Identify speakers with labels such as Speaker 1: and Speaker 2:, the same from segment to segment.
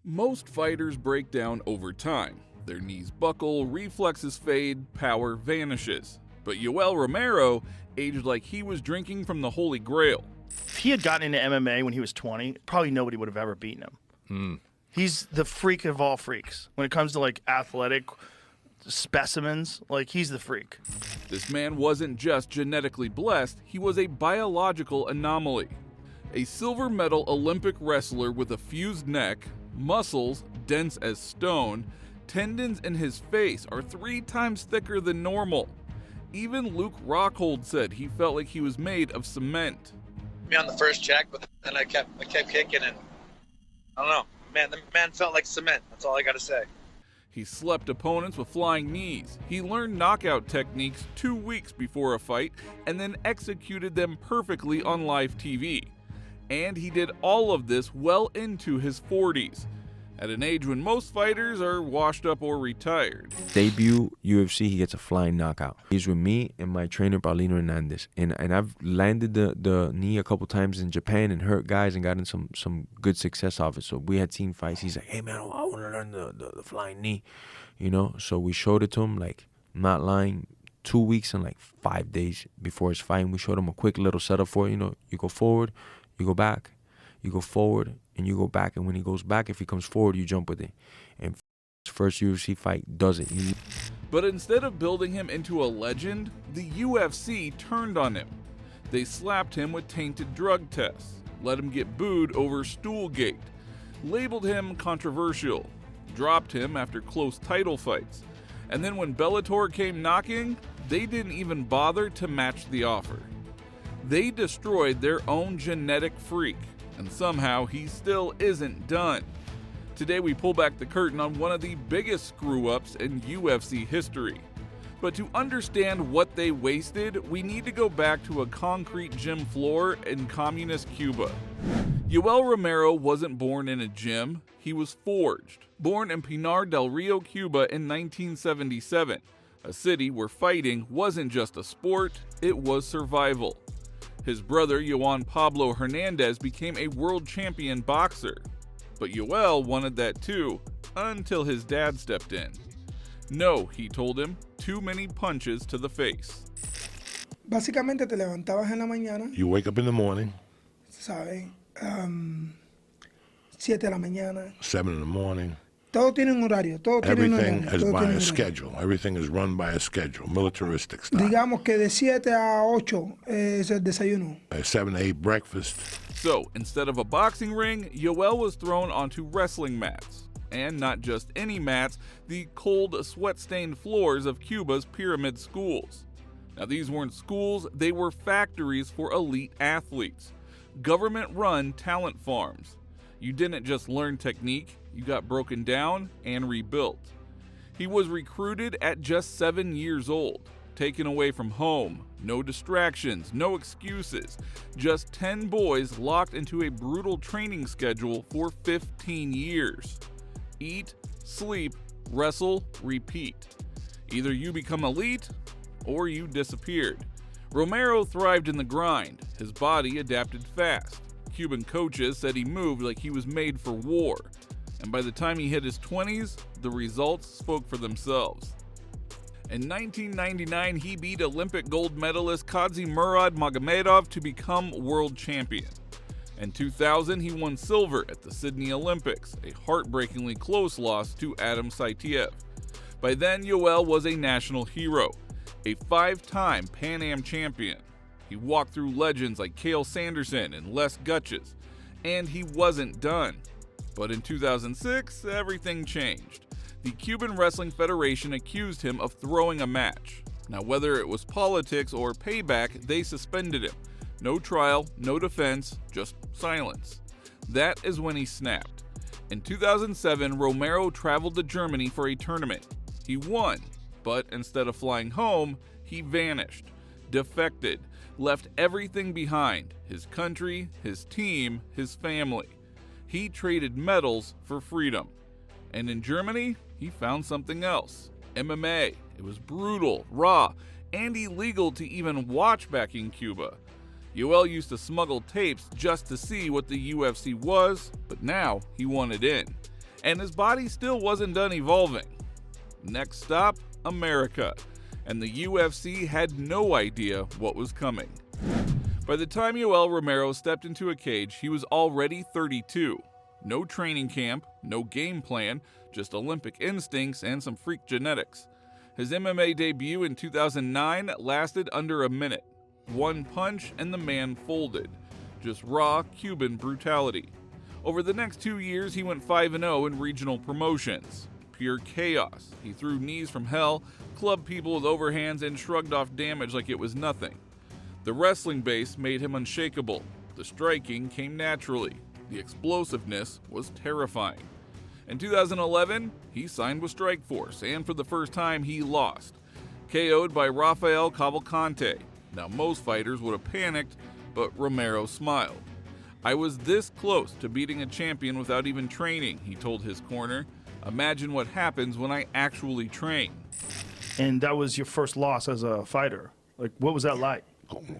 Speaker 1: Most fighters break down over time. Their knees buckle, reflexes fade, power vanishes. But Yoel Romero aged like he was drinking from the Holy Grail.
Speaker 2: If he had gotten into MMA when he was 20, probably nobody would have ever beaten him. He's the freak of all freaks. When it comes to like athletic specimens, like he's the freak.
Speaker 1: This man wasn't just genetically blessed, he was a biological anomaly. A silver medal Olympic wrestler with a fused neck, muscles dense as stone, tendons in his face are 3 times thicker than normal. Even Luke Rockhold said he felt like he was made of cement.
Speaker 3: Me on the first check, but then I kept kicking, and I don't know, man, the man felt like cement. That's all I got to say.
Speaker 1: He slept opponents with flying knees. He learned knockout techniques 2 weeks before a fight and then executed them perfectly on live TV. And he did all of this well into his 40s, at an age when most fighters are washed up or retired.
Speaker 4: Debut UFC, he gets a flying knockout. He's with me and my trainer, Paulino Hernandez. And I've landed the knee a couple times in Japan and hurt guys and gotten some good success off it. So we had seen fights. He's like, hey, man, I want to learn the flying knee, you know? So we showed it to him, like, I'm not lying, 2 weeks and like 5 days before his fight. And we showed him a quick little setup for it. You know, you go forward, you go back, you go forward, and you go back. And when he goes back, if he comes forward, you jump with it. And his first UFC fight does it.
Speaker 1: But instead of building him into a legend, the UFC turned on him. They slapped him with tainted drug tests, let him get booed over Stoolgate, labeled him controversial, dropped him after close title fights. And then when Bellator came knocking, they didn't even bother to match the offer. They destroyed their own genetic freak, and somehow he still isn't done. Today we pull back the curtain on one of the biggest screw-ups in UFC history. But to understand what they wasted, we need to go back to a concrete gym floor in communist Cuba. Yoel Romero wasn't born in a gym, he was forged. Born in Pinar del Rio, Cuba in 1977, a city where fighting wasn't just a sport, it was survival. His brother, Juan Pablo Hernandez, became a world champion boxer. But Yoel wanted that too, until his dad stepped in. No, he told him, too many punches to the face.
Speaker 5: Básicamente te levantabas en la mañana.
Speaker 6: You wake up in the morning.
Speaker 5: ¿Sabes? 7 de la mañana.
Speaker 6: 7 in the morning.
Speaker 5: Todo tiene un horario. Todo tiene un
Speaker 6: Everything
Speaker 5: horario.
Speaker 6: is
Speaker 5: Todo
Speaker 6: by
Speaker 5: tiene un
Speaker 6: a
Speaker 5: horario.
Speaker 6: schedule. Everything is run by a schedule, militaristic style.
Speaker 5: Digamos que de 7 a 8 es el desayuno.
Speaker 6: 7 to 8 breakfast.
Speaker 1: So, instead of a boxing ring, Yoel was thrown onto wrestling mats. And not just any mats, the cold, sweat-stained floors of Cuba's pyramid schools. Now, these weren't schools, they were factories for elite athletes. Government-run talent farms. You didn't just learn technique, you got broken down and rebuilt. He was recruited at just 7 years old, taken away from home, no distractions, no excuses, just 10 boys locked into a brutal training schedule for 15 years. Eat, sleep, wrestle, repeat. Either you become elite or you disappeared. Romero thrived in the grind. His body adapted fast. Cuban coaches said he moved like he was made for war. And by the time he hit his 20s, the results spoke for themselves. In 1999, he beat Olympic gold medalist Kadzimurad Magomedov to become world champion. In 2000, he won silver at the Sydney Olympics, a heartbreakingly close loss to Adam Saitiev. By then, Yoel was a national hero, a 5-time Pan Am champion. He walked through legends like Cael Sanderson and Les Gutches, and he wasn't done. But in 2006, everything changed. The Cuban Wrestling Federation accused him of throwing a match. Now, whether it was politics or payback, they suspended him. No trial, no defense, just silence. That is when he snapped. In 2007, Romero traveled to Germany for a tournament. He won, but instead of flying home, he vanished, defected, left everything behind, his country, his team, his family. He traded medals for freedom. And in Germany, he found something else, MMA. It was brutal, raw, and illegal to even watch back in Cuba. Yoel used to smuggle tapes just to see what the UFC was, but now he wanted in. And his body still wasn't done evolving. Next stop, America. And the UFC had no idea what was coming. By the time Yoel Romero stepped into a cage, he was already 32. No training camp, no game plan, just Olympic instincts and some freak genetics. His MMA debut in 2009 lasted under a minute. One punch and the man folded. Just raw Cuban brutality. Over the next 2 years, he went 5-0 in regional promotions. Pure chaos. He threw knees from hell, clubbed people with overhands, and shrugged off damage like it was nothing. The wrestling base made him unshakable. The striking came naturally. The explosiveness was terrifying. In 2011, he signed with Strikeforce, and for the first time, he lost. KO'd by Rafael Cavalcante. Now, most fighters would have panicked, but Romero smiled. "I was this close to beating a champion without even training," he told his corner. "Imagine what happens when I actually train."
Speaker 2: And that was your first loss as a fighter. Like, what was that like?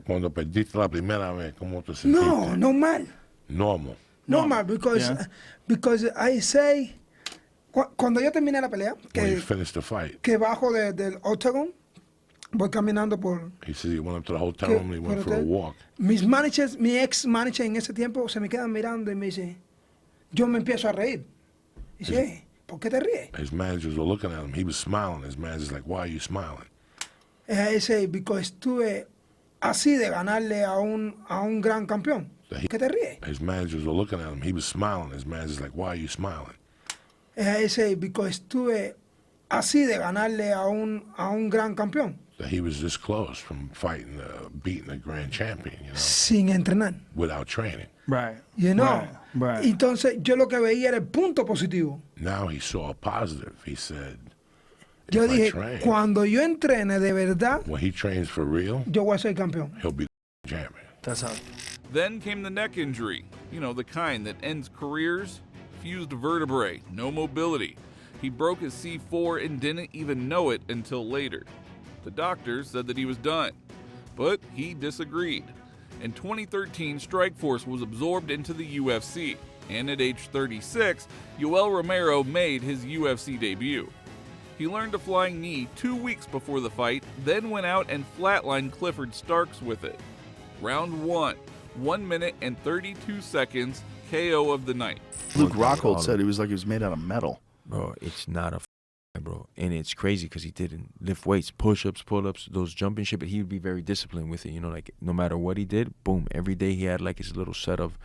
Speaker 6: Cuando perdiste la primera vez, ¿cómo te sentiste?
Speaker 5: No, normal.
Speaker 6: Normal.
Speaker 5: Normal, because I say, cuando yo terminé la pelea,
Speaker 6: When you finished the fight,
Speaker 5: que bajo del octagon, voy caminando por...
Speaker 6: he said he went up to the hotel room and he went for a walk.
Speaker 5: Mis managers, mi ex manager en ese tiempo se me quedan mirando y me dice, yo me empiezo a reír. Dice, hey, ¿por qué te ríes?
Speaker 6: His managers were looking at him. He was smiling. His manager's like, "Why are you smiling?"
Speaker 5: I say, because estuve así de ganarle a un gran campeón. ¿Qué te ríes?
Speaker 6: His managers were looking at him. He was smiling. His manager's like, "Why are you smiling?"
Speaker 5: I say, because estuve así de ganarle a un gran campeón.
Speaker 6: That he was this close from fighting, beating a grand champion,
Speaker 5: Sin entrenar.
Speaker 6: without training.
Speaker 2: Right.
Speaker 5: You know?
Speaker 2: Right.
Speaker 5: Entonces, yo lo que veía era el punto positivo.
Speaker 6: Now he saw a positive. He said,
Speaker 5: Yo
Speaker 6: if I
Speaker 5: dije,
Speaker 6: train,
Speaker 5: cuando yo entrene de verdad,
Speaker 6: when he trains for real,
Speaker 5: yo voy a ser campeón.
Speaker 6: he'll be champion.
Speaker 2: That's how.
Speaker 1: Then came the neck injury. You know, the kind that ends careers. Fused vertebrae, no mobility. He broke his C4 and didn't even know it until later. The doctors said that he was done, but he disagreed. In 2013, Strikeforce was absorbed into the UFC, and at age 36, Yoel Romero made his UFC debut. He learned a flying knee 2 weeks before the fight, then went out and flatlined Clifford Starks with it. Round 1, 1 minute and 32 seconds, KO of the night.
Speaker 2: Luke Rockhold said he was made out of metal.
Speaker 4: Bro, it's not a bro. And it's crazy because he didn't lift weights, push-ups, pull-ups, those jumping shit, but he would be very disciplined with it, like no matter what he did, boom, every day he had like his little set of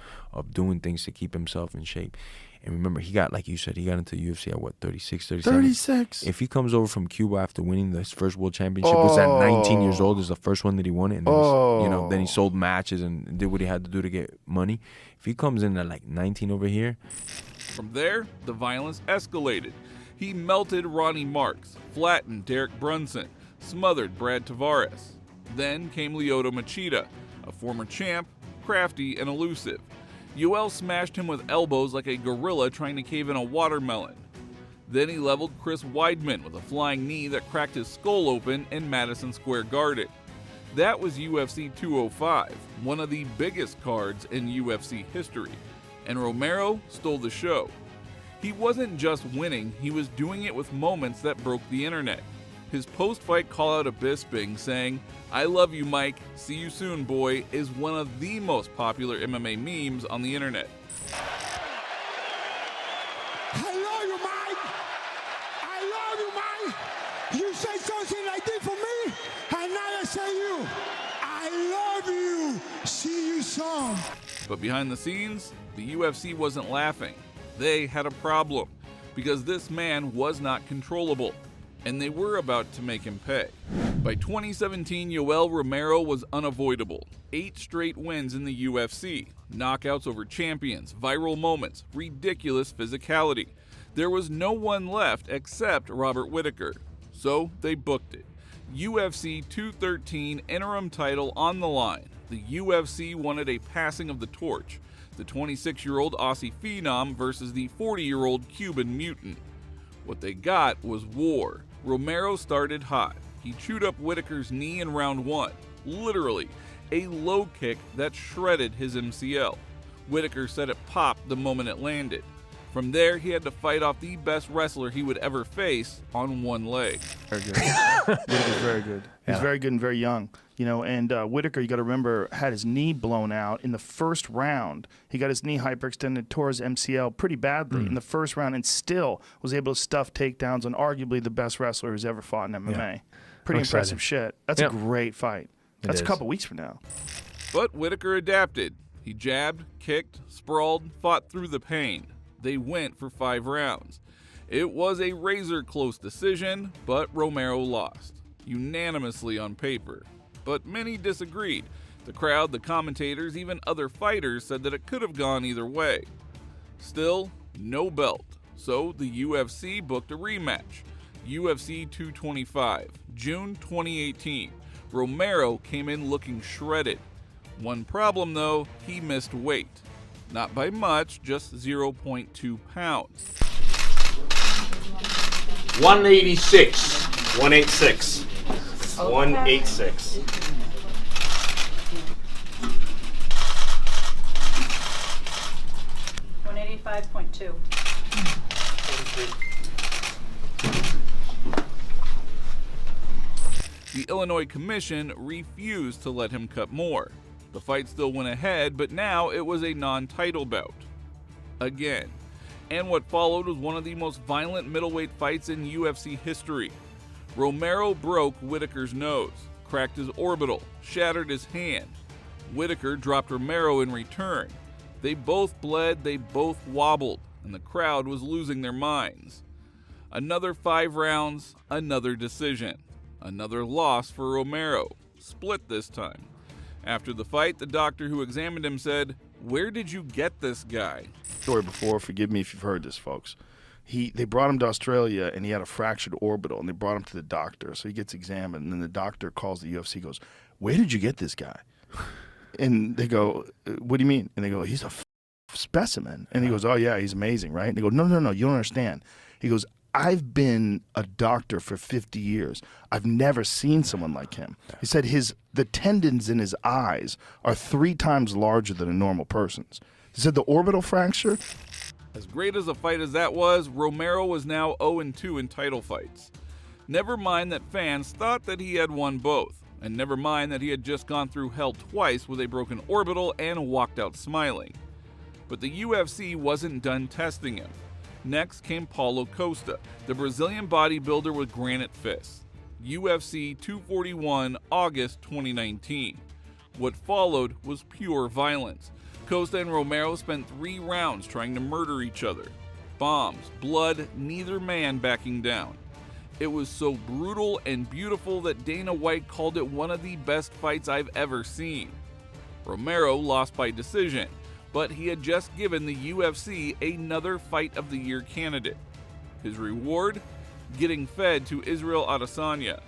Speaker 4: doing things to keep himself in shape. And remember, he got, like you said, he got into UFC at what, 36, 37?
Speaker 2: 36.
Speaker 4: If he comes over from Cuba after winning his first world championship, was at 19 years old, is the first one that he won it, and then, then he sold matches and did what he had to do to get money. If he comes in at like 19 over here.
Speaker 1: From there, the violence escalated. He melted Ronnie Marks, flattened Derek Brunson, smothered Brad Tavares. Then came Lyoto Machida, a former champ, crafty and elusive. Yoel smashed him with elbows like a gorilla trying to cave in a watermelon. Then he leveled Chris Weidman with a flying knee that cracked his skull open in Madison Square Garden. That was UFC 205, one of the biggest cards in UFC history, and Romero stole the show. He wasn't just winning, he was doing it with moments that broke the internet. His post-fight call-out of Bisping saying, "I love you, Mike, see you soon, boy," is one of the most popular MMA memes on the internet.
Speaker 7: I love you, Mike. I love you, Mike. You say something like this for me, and now I say you. I love you. See you soon.
Speaker 1: But behind the scenes, the UFC wasn't laughing. They had a problem, because this man was not controllable, and they were about to make him pay. By 2017, Yoel Romero was unavoidable. 8 straight wins in the UFC, knockouts over champions, viral moments, ridiculous physicality. There was no one left except Robert Whittaker, so they booked it. UFC 213 interim title on the line. The UFC wanted a passing of the torch. The 26-year-old Aussie phenom versus the 40-year-old Cuban mutant. What they got was war. Romero started hot. He chewed up Whittaker's knee in round 1. Literally, a low kick that shredded his MCL. Whittaker said it popped the moment it landed. From there, he had to fight off the best wrestler he would ever face on one leg.
Speaker 2: Very good. Whittaker's very good. He's very good and very young. You know, and Whittaker, you got to remember, had his knee blown out in the first round. He got his knee hyperextended, tore his MCL pretty badly in the first round, and still was able to stuff takedowns on arguably the best wrestler who's ever fought in MMA.
Speaker 8: Yeah.
Speaker 2: Pretty
Speaker 8: I'm
Speaker 2: impressive
Speaker 8: excited.
Speaker 2: shit. That's a great fight. That's a
Speaker 8: is.
Speaker 2: couple weeks from now.
Speaker 1: But Whittaker adapted. He jabbed, kicked, sprawled, fought through the pain. They went for 5 rounds. It was a razor-close decision, but Romero lost, unanimously on paper. But many disagreed. The crowd, the commentators, even other fighters said that it could have gone either way. Still, no belt. So the UFC booked a rematch. UFC 225, June 2018. Romero came in looking shredded. One problem though, he missed weight. Not by much, just 0.2 pounds.
Speaker 9: 186. 186. 186.
Speaker 10: $185.2.
Speaker 1: The Illinois Commission refused to let him cut more. The fight still went ahead, but now it was a non-title bout. Again. And what followed was one of the most violent middleweight fights in UFC history. Romero broke Whittaker's nose, cracked his orbital, shattered his hand. Whittaker dropped Romero in return. They both bled, they both wobbled, and the crowd was losing their minds. Another 5 rounds, another decision. Another loss for Romero, split this time. After the fight, the doctor who examined him said, "Where did you get this guy?"
Speaker 2: Story before, forgive me if you've heard this, folks. They brought him to Australia, and he had a fractured orbital, and they brought him to the doctor. So he gets examined, and then the doctor calls the UFC, goes, "Where did you get this guy?" And they go, "What do you mean?" And they go, "He's a specimen." And he goes, "Oh, yeah, he's amazing, right?" And they go, No, you don't understand." He goes, "I've been a doctor for 50 years. I've never seen someone like him." He said the tendons in his eyes are 3 times larger than a normal person's. He said the orbital fracture.
Speaker 1: As great as a fight as that was, Romero was now 0-2 in title fights. Never mind that fans thought that he had won both, and never mind that he had just gone through hell twice with a broken orbital and walked out smiling. But the UFC wasn't done testing him. Next came Paulo Costa, the Brazilian bodybuilder with granite fists. UFC 241, August 2019. What followed was pure violence. Costa and Romero spent 3 rounds trying to murder each other. Bombs, blood, neither man backing down. It was so brutal and beautiful that Dana White called it one of the best fights I've ever seen. Romero lost by decision, but he had just given the UFC another Fight of the Year candidate. His reward? Getting fed to Israel Adesanya.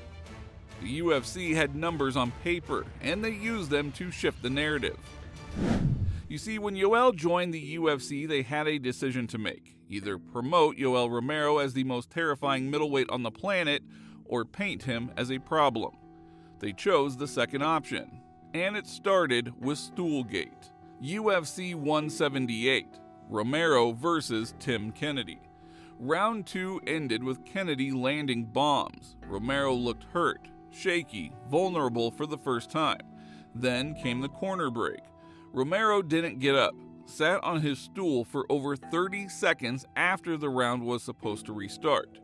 Speaker 1: The UFC had numbers on paper, and they used them to shift the narrative. You see, when Yoel joined the UFC, they had a decision to make. Either promote Yoel Romero as the most terrifying middleweight on the planet, or paint him as a problem. They chose the second option, and it started with Stoolgate. UFC 178, Romero versus Tim Kennedy. Round 2 ended with Kennedy landing bombs. Romero looked hurt, shaky, vulnerable for the first time. Then came the corner break. Romero didn't get up, sat on his stool for over 30 seconds after the round was supposed to restart.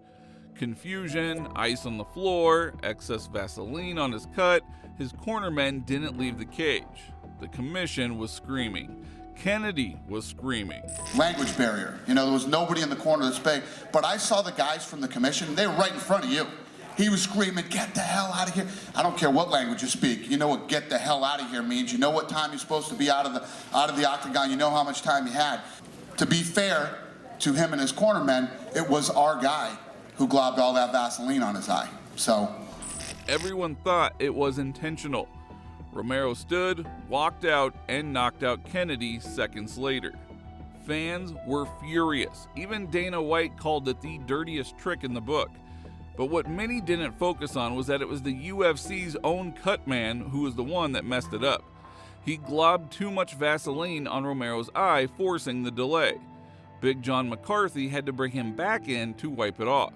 Speaker 1: Confusion, ice on the floor, excess Vaseline on his cut, his cornermen didn't leave the cage. The commission was screaming. Kennedy was screaming.
Speaker 11: Language barrier. You know, there was nobody in the corner of the space, but I saw the guys from the commission, they were right in front of you. He was screaming, "Get the hell out of here." I don't care what language you speak. You know what "get the hell out of here" means. You know what time you're supposed to be out of the octagon. You know how much time you had. To be fair to him and his cornermen, it was our guy who globbed all that Vaseline on his eye. So
Speaker 1: everyone thought it was intentional. Romero stood, walked out, and knocked out Kennedy seconds later. Fans were furious. Even Dana White called it the dirtiest trick in the book. But what many didn't focus on was that it was the UFC's own cut man who was the one that messed it up. He globbed too much Vaseline on Romero's eye, forcing the delay. Big John McCarthy had to bring him back in to wipe it off.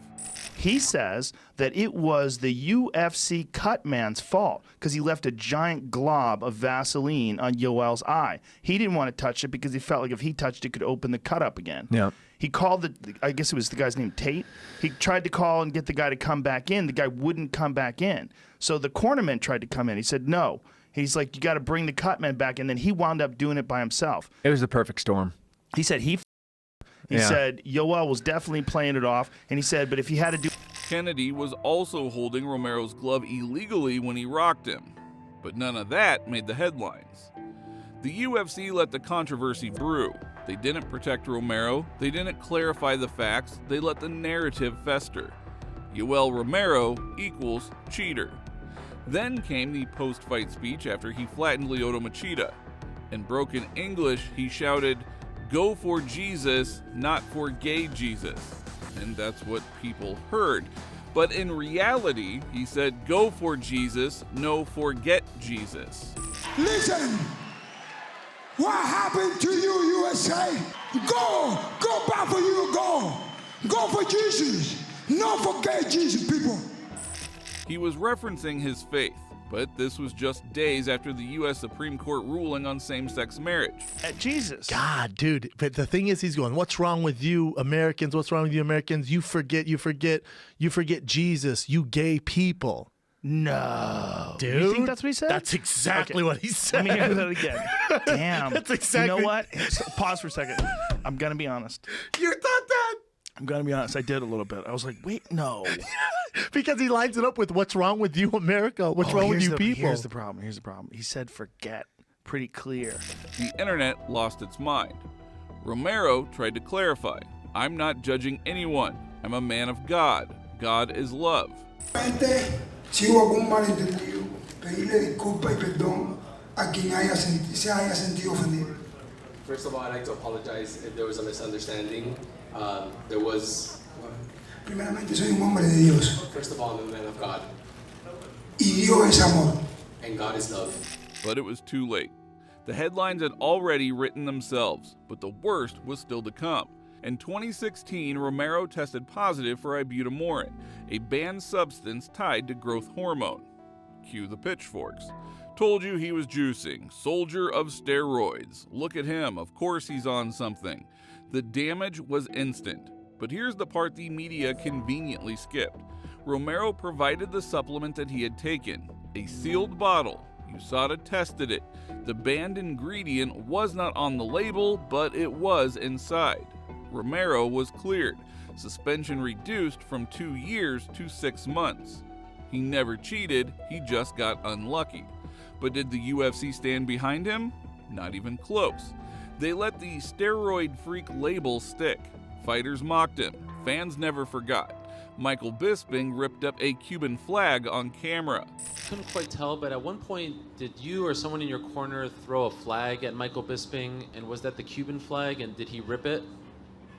Speaker 2: He says that it was the UFC cut man's fault because he left a giant glob of Vaseline on Yoel's eye. He didn't want to touch it because he felt like if he touched it, it could open the cut up again.
Speaker 8: Yeah.
Speaker 2: He called I guess it was the guy's name, Tate. He tried to call and get the guy to come back in. The guy wouldn't come back in. So the cornerman tried to come in. He said no. He's like, you got to bring the cut man back. And then he wound up doing it by himself.
Speaker 8: It was the perfect storm.
Speaker 2: He said he said Yoel was definitely playing it off. And he said, but if he had to do...
Speaker 1: Kennedy was also holding Romero's glove illegally when he rocked him. But none of that made the headlines. The UFC let the controversy brew. They didn't protect Romero, they didn't clarify the facts, they let the narrative fester. Yoel Romero equals cheater. Then came the post-fight speech after he flattened Lyoto Machida. In broken English, he shouted, "Go for Jesus, not for gay Jesus." And that's what people heard. But in reality, he said, "Go for Jesus, no forget Jesus."
Speaker 7: Listen, what happened to you, USA? Go back for you, go for Jesus, not forget Jesus, people.
Speaker 1: He was referencing his faith, but this was just days after the U.S. Supreme Court ruling on same-sex marriage.
Speaker 2: At Jesus.
Speaker 10: God, dude. But the thing is, he's going, what's wrong with you Americans? What's wrong with you Americans? You forget Jesus, you gay people.
Speaker 2: No.
Speaker 10: Dude.
Speaker 2: You think that's what he said?
Speaker 10: That's exactly what he said.
Speaker 2: Let me hear that again. Damn.
Speaker 10: That's exactly.
Speaker 2: You know what? Pause for a second. I'm going to be honest.
Speaker 10: You thought that?
Speaker 2: I'm going to be honest. I did a little bit. I was like, wait, no.
Speaker 10: Because he lines it up with what's wrong with you, America? What's wrong with you people?
Speaker 2: Here's the problem. He said forget. Pretty clear.
Speaker 1: The internet lost its mind. Romero tried to clarify. I'm not judging anyone. I'm a man of God. God is love.
Speaker 5: Si hubo algún malentendido, pedirle disculpa y perdón a quien se haya sentido ofendido.
Speaker 12: First of all, I'd like to apologize if there was a misunderstanding. There was...
Speaker 5: Primeramente, soy un hombre de Dios.
Speaker 12: First of all, I'm a man of God.
Speaker 5: Y Dios es amor.
Speaker 12: And God is love.
Speaker 1: But it was too late. The headlines had already written themselves, but the worst was still to come. In 2016, Romero tested positive for ibutamorin, a banned substance tied to growth hormone. Cue the pitchforks. Told you he was juicing. Soldier of steroids. Look at him. Of course he's on something. The damage was instant. But here's the part the media conveniently skipped. Romero provided the supplement that he had taken, a sealed bottle. USADA tested it. The banned ingredient was not on the label, but it was inside. Romero was cleared. Suspension reduced from 2 years to 6 months. He never cheated, he just got unlucky. But did the UFC stand behind him? Not even close. They let the steroid freak label stick. Fighters mocked him. Fans never forgot. Michael Bisping ripped up a Cuban flag on camera.
Speaker 13: Couldn't quite tell, but at one point, did you or someone in your corner throw a flag at Michael Bisping, and was that the Cuban flag, and did he rip it?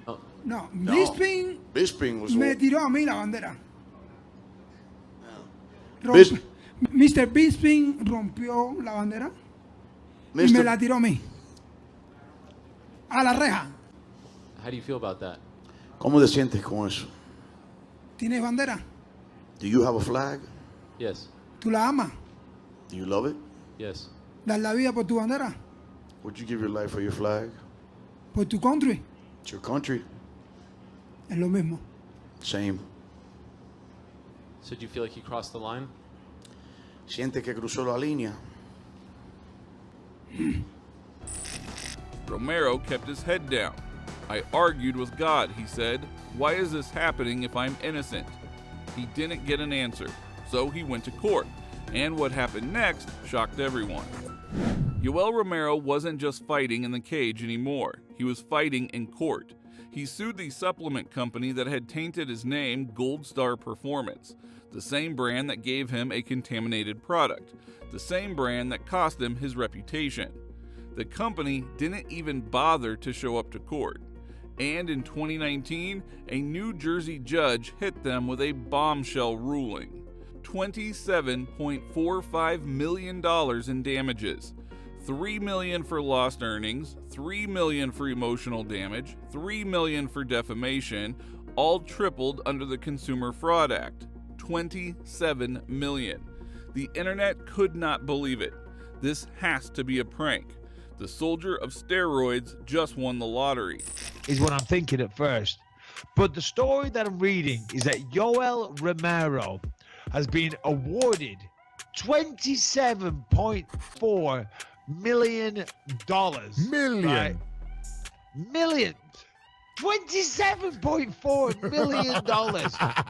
Speaker 13: Oh.
Speaker 5: No, Bisping
Speaker 6: was
Speaker 5: me tiró a mí la bandera.
Speaker 6: Bis-
Speaker 5: Mr. Bisping rompió la bandera y me la tiró a mí. A la reja.
Speaker 13: How do you feel about that?
Speaker 6: ¿Cómo te sientes con eso?
Speaker 5: ¿Tienes bandera?
Speaker 6: Do you have a flag?
Speaker 13: Yes.
Speaker 5: ¿Tú la amas?
Speaker 6: Do you love it?
Speaker 13: Yes.
Speaker 5: ¿Das la vida por tu bandera?
Speaker 6: Would you give your life for your flag?
Speaker 5: ¿Por tu country?
Speaker 6: It's your country.
Speaker 5: Es lo mismo.
Speaker 6: Same.
Speaker 13: So do you feel like he crossed the line?
Speaker 6: Siente que cruzó la línea.
Speaker 1: Romero kept his head down. I argued with God, he said. Why is this happening if I'm innocent? He didn't get an answer, so he went to court. And what happened next shocked everyone. Yoel Romero wasn't just fighting in the cage anymore. He was fighting in court. He sued the supplement company that had tainted his name, Gold Star Performance, the same brand that gave him a contaminated product, the same brand that cost him his reputation. The company didn't even bother to show up to court. And in 2019, a New Jersey judge hit them with a bombshell ruling. $27.45 million in damages, $3 million for lost earnings, $3 million for emotional damage, $3 million for defamation, all tripled under the Consumer Fraud Act. $27 million. The internet could not believe it. This has to be a prank. The soldier of steroids just won the lottery.
Speaker 8: Is what I'm thinking at first. But the story that I'm reading is that Yoel Romero has been awarded $27.4 million.
Speaker 6: Million.
Speaker 8: Million. $27.4 million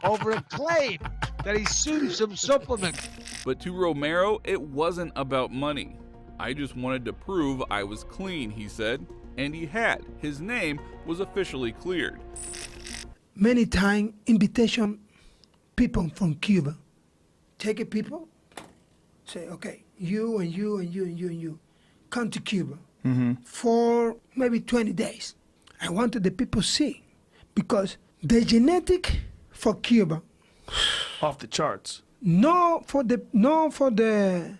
Speaker 8: over a claim that he sued some supplement.
Speaker 1: But to Romero, it wasn't about money. I just wanted to prove I was clean, he said. And he had. His name was officially cleared.
Speaker 5: Many time invitation people from Cuba. Take it people, say, okay, you and you and you and you and you, come to Cuba for maybe 20 days. I wanted the people see, because the genetic for Cuba,
Speaker 2: Off the charts.
Speaker 5: no for the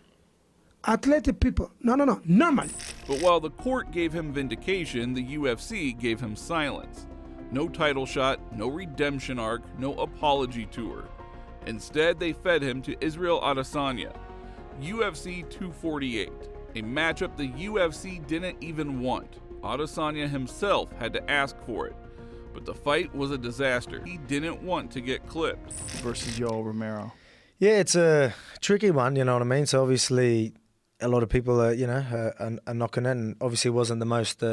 Speaker 5: athletic people, no, normal.
Speaker 1: But while the court gave him vindication, the UFC gave him silence. No title shot, no redemption arc, no apology tour. Instead, they fed him to Israel Adesanya. UFC 248, a matchup the UFC didn't even want. Adesanya himself had to ask for it. But the fight was a disaster. He didn't want to get clipped.
Speaker 2: Versus Yoel Romero.
Speaker 14: Yeah, it's a tricky one, you know what I mean? So obviously a lot of people are knocking it, and obviously it wasn't the most,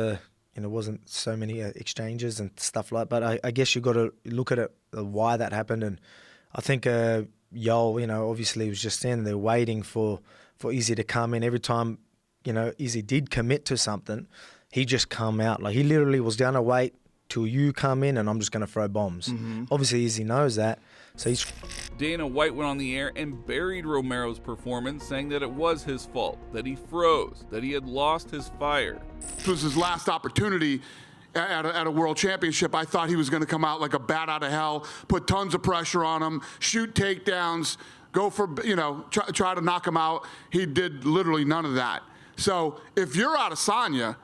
Speaker 14: wasn't so many exchanges and stuff like that. But I guess you got to look at it, why that happened. And I think Yoel, obviously was just standing there waiting for Izzy to come in. Every time, Izzy did commit to something, he just come out. Like, he literally was going to wait till you come in and I'm just going to throw bombs. Obviously, Izzy knows that. So he's...
Speaker 1: Dana White went on the air and buried Romero's performance, saying that it was his fault, that he froze, that he had lost his fire.
Speaker 11: This was his last opportunity at a world championship. I thought he was going to come out like a bat out of hell, put tons of pressure on him, shoot takedowns, go for, try to knock him out. He did literally none of that. So if you're Adesanya,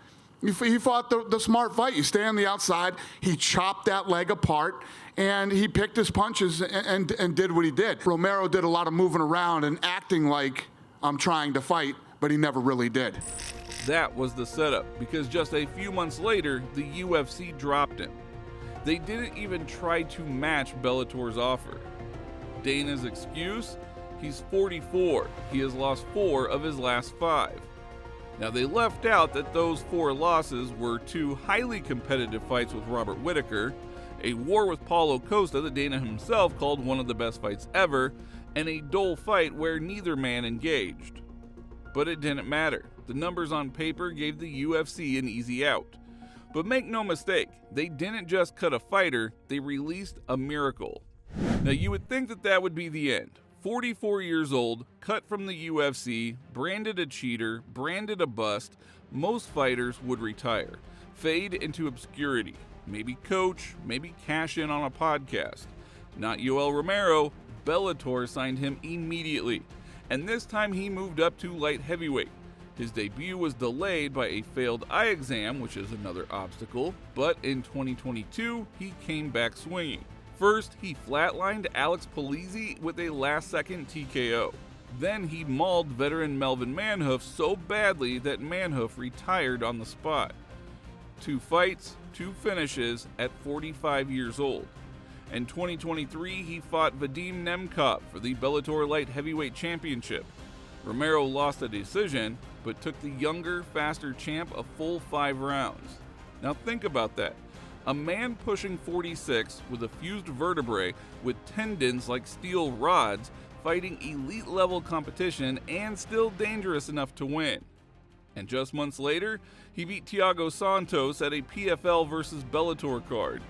Speaker 11: he fought the smart fight. You stay on the outside. He chopped that leg apart, and he picked his punches and did what he did. Romero did a lot of moving around and acting like I'm trying to fight, but he never really did.
Speaker 1: That was the setup, because just a few months later, the UFC dropped him. They didn't even try to match Bellator's offer. Dana's excuse? He's 44. He has lost 4 of his last 5. Now, they left out that those 4 losses were 2 highly competitive fights with Robert Whittaker, a war with Paulo Costa that Dana himself called one of the best fights ever, and a dull fight where neither man engaged. But it didn't matter. The numbers on paper gave the UFC an easy out. But make no mistake, they didn't just cut a fighter, they released a miracle. Now, you would think that would be the end. 44 years old, cut from the UFC, branded a cheater, branded a bust, most fighters would retire, fade into obscurity, maybe coach, maybe cash in on a podcast. Not Yoel Romero. Bellator signed him immediately, and this time he moved up to light heavyweight. His debut was delayed by a failed eye exam, which is another obstacle, but in 2022, he came back swinging. First, he flatlined Alex Polizzi with a last-second TKO. Then he mauled veteran Melvin Manhoef so badly that Manhoef retired on the spot. 2 fights, 2 finishes at 45 years old. In 2023, he fought Vadim Nemkov for the Bellator Light Heavyweight Championship. Romero lost a decision, but took the younger, faster champ a full 5 rounds. Now think about that. A man pushing 46 with a fused vertebrae with tendons like steel rods, fighting elite-level competition and still dangerous enough to win. And just months later, he beat Thiago Santos at a PFL versus Bellator card.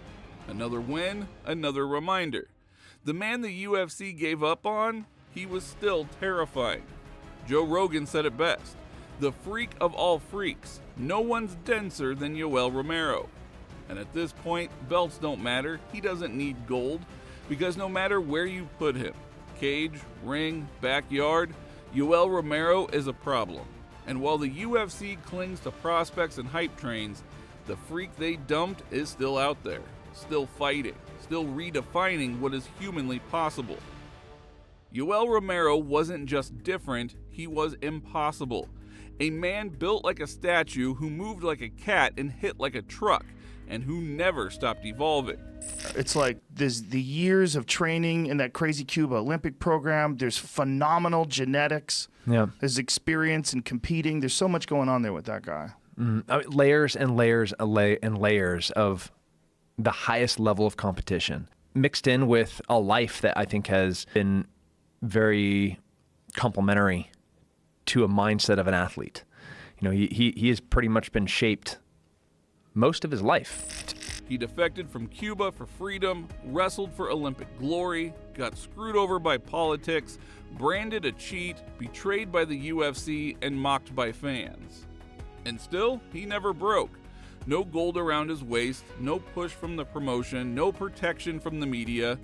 Speaker 1: Another win, another reminder. The man the UFC gave up on, he was still terrifying. Joe Rogan said it best. The freak of all freaks. No one's denser than Yoel Romero. And at this point, belts don't matter. He doesn't need gold, because no matter where you put him, cage, ring, backyard, Yoel Romero is a problem. And while the UFC clings to prospects and hype trains, the freak they dumped is still out there, still fighting, still redefining what is humanly possible. Yoel Romero wasn't just different, he was impossible. A man built like a statue who moved like a cat and hit like a truck, and who never stopped evolving.
Speaker 2: It's like there's the years of training in that crazy Cuba Olympic program. There's phenomenal genetics.
Speaker 15: Yeah.
Speaker 2: There's experience in competing. There's so much going on there with that guy.
Speaker 15: I mean, layers and layers and layers of the highest level of competition, mixed in with a life that I think has been very complementary to a mindset of an athlete. You know, he has pretty much been shaped most of his life.
Speaker 1: He defected from Cuba for freedom, wrestled for Olympic glory, got screwed over by politics, branded a cheat, betrayed by the UFC, and mocked by fans. And still, he never broke. No gold around his waist, no push from the promotion, no protection from the media.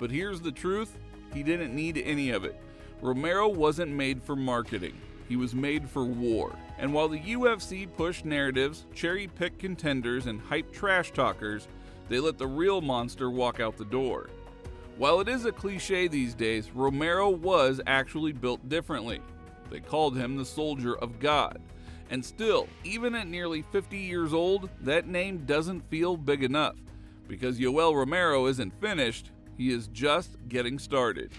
Speaker 1: But here's the truth, he didn't need any of it. Romero wasn't made for marketing. He was made for war. And while the UFC pushed narratives, cherry-picked contenders, and hype trash talkers, they let the real monster walk out the door. While it is a cliche these days, Romero was actually built differently. They called him the Soldier of God. And still, even at nearly 50 years old, that name doesn't feel big enough. Because Yoel Romero isn't finished, he is just getting started.